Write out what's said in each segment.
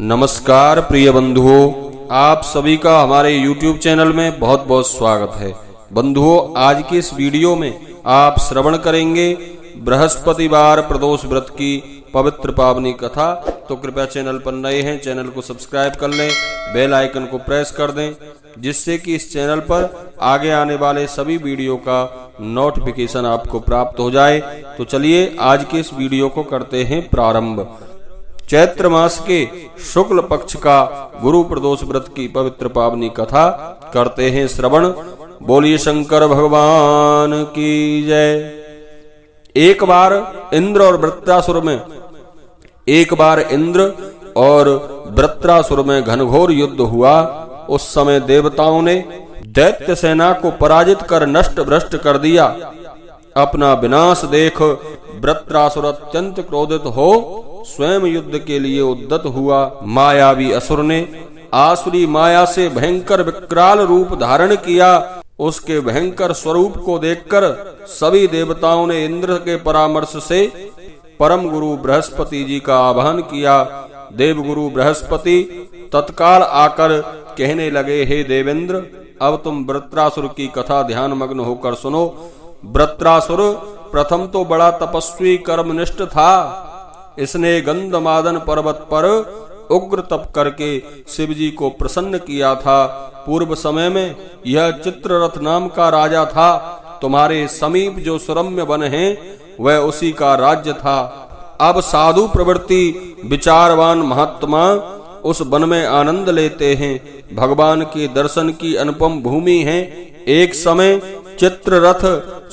नमस्कार प्रिय बंधुओं, आप सभी का हमारे YouTube चैनल में बहुत बहुत स्वागत है। बंधुओं, आज के इस वीडियो में आप श्रवण करेंगे बृहस्पतिवार प्रदोष व्रत की पवित्र पावनी कथा। तो कृपया चैनल पर नए हैं, चैनल को सब्सक्राइब कर लें, बेल आइकन को प्रेस कर दें, जिससे कि इस चैनल पर आगे आने वाले सभी वीडियो का नोटिफिकेशन आपको प्राप्त हो जाए। तो चलिए आज के इस वीडियो को करते हैं प्रारंभ। चैत्र मास के शुक्ल पक्ष का गुरु प्रदोष व्रत की पवित्र पावनी कथा करते हैं श्रवण। बोलिए शंकर भगवान की जय। एक बार इंद्र और वृत्रासुर में घनघोर युद्ध हुआ। उस समय देवताओं ने दैत्य सेना को पराजित कर नष्ट भ्रष्ट कर दिया। अपना विनाश देख वृत्रासुर अत्यंत क्रोधित हो स्वयं युद्ध के लिए उद्यत हुआ। मायावी असुर ने आसुरी माया से भयंकर विकराल रूप धारण किया। उसके भयंकर स्वरूप को देखकर सभी देवताओं ने इंद्र के परामर्श से परम गुरु बृहस्पति जी का आह्वान किया। देवगुरु बृहस्पति तत्काल आकर कहने लगे, हे देवेंद्र, अब तुम वृत्रासुर की कथा ध्यान मग्न होकर सुनो। वृत्रासुर प्रथम तो बड़ा तपस्वी कर्मनिष्ठ था। इसने गंधमादन पर्वत पर उग्र तप करके शिव जी को प्रसन्न किया था। पूर्व समय में यह चित्ररथ नाम का राजा था। तुम्हारे समीप जो सुरम्य वन है वह उसी का राज्य था। अब साधु प्रवृत्ति विचारवान महात्मा उस वन में आनंद लेते हैं। भगवान के दर्शन की अनुपम भूमि है। एक समय चित्ररथ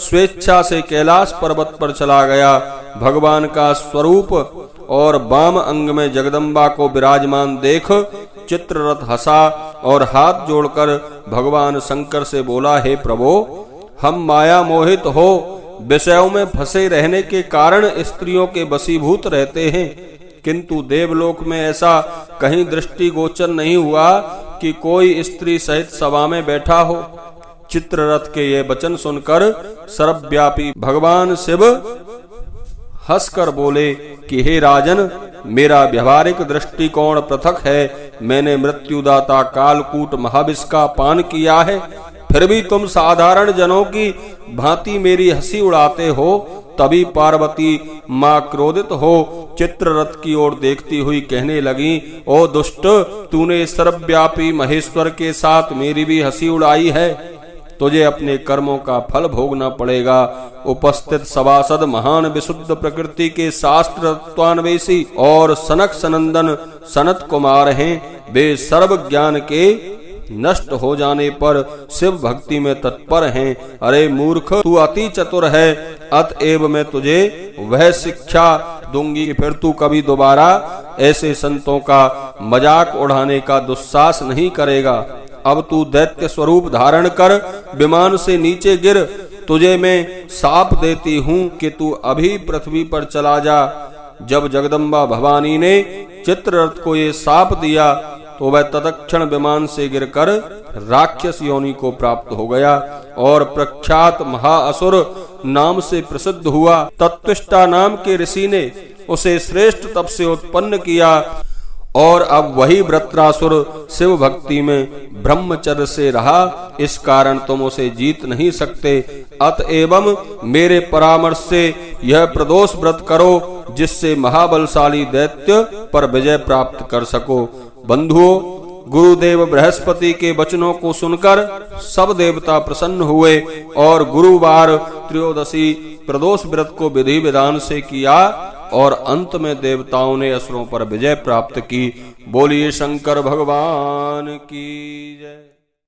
स्वेच्छा से कैलाश पर्वत पर चला गया। भगवान का स्वरूप और वाम अंग में जगदम्बा को विराजमान देख चित्ररथ हंसा और हाथ जोड़कर भगवान शंकर से बोला, हे प्रभो, हम माया मोहित हो विषयों में फंसे रहने के कारण स्त्रियों के वशीभूत रहते हैं, किंतु देवलोक में ऐसा कहीं दृष्टि गोचर नहीं हुआ कि कोई स्त्री सहित सभा में बैठा हो। चित्ररथ के ये वचन सुनकर सर्वव्यापी भगवान शिव हंसकर बोले कि हे राजन, मेरा व्यवहारिक दृष्टिकोण पृथक है। मैंने मृत्युदाता कालकूट महाविष का पान किया है, फिर भी तुम साधारण जनों की भांति मेरी हंसी उड़ाते हो। तभी पार्वती मां क्रोधित हो चित्ररथ की ओर देखती हुई कहने लगी, ओ दुष्ट, तूने सर्वव्यापी महेश्वर के साथ मेरी भी हंसी उड़ाई है। तुझे अपने कर्मों का फल भोगना पड़ेगा। उपस्थित सभासद महान विशुद्ध प्रकृति के शास्त्र तत्वान्वेषी और सनक सनंदन सनत कुमार हैं। वे सर्व ज्ञान के नष्ट हो जाने पर शिव भक्ति में तत्पर हैं। अरे मूर्ख, तू अति चतुर है, अतएव मैं तुझे वह शिक्षा दूंगी कि फिर तू कभी दोबारा ऐसे संतों का मजाक उड़ाने का दुस्साहस नहीं करेगा। अब तू दैत्य स्वरूप धारण कर विमान से नीचे गिर। तुझे मैं शाप देती हूँ कि तू अभी पृथ्वी पर चला जा। जब जगदम्बा भवानी ने चित्ररथ को ये शाप दिया तो वह तत्क्षण विमान से गिरकर राक्षस योनि को प्राप्त हो गया और प्रख्यात महाअसुर नाम से प्रसिद्ध हुआ। तत्विष्ठा नाम के ऋषि ने उसे श्रेष्ठ तप से उत्पन्न किया और अब वही वृत्रासुर शिव भक्ति में ब्रह्मचर्य से रहा। इस कारण तुम उसे जीत नहीं सकते। अतएव मेरे परामर्श से यह प्रदोष व्रत करो, जिससे महाबलशाली दैत्य पर विजय प्राप्त कर सको। बंधुओं, गुरुदेव बृहस्पति के वचनों को सुनकर सब देवता प्रसन्न हुए और गुरुवार त्रयोदशी प्रदोष व्रत को विधि विधान से किया और अंत में देवताओं ने असुरों पर विजय प्राप्त की। बोलिए शंकर भगवान की जय।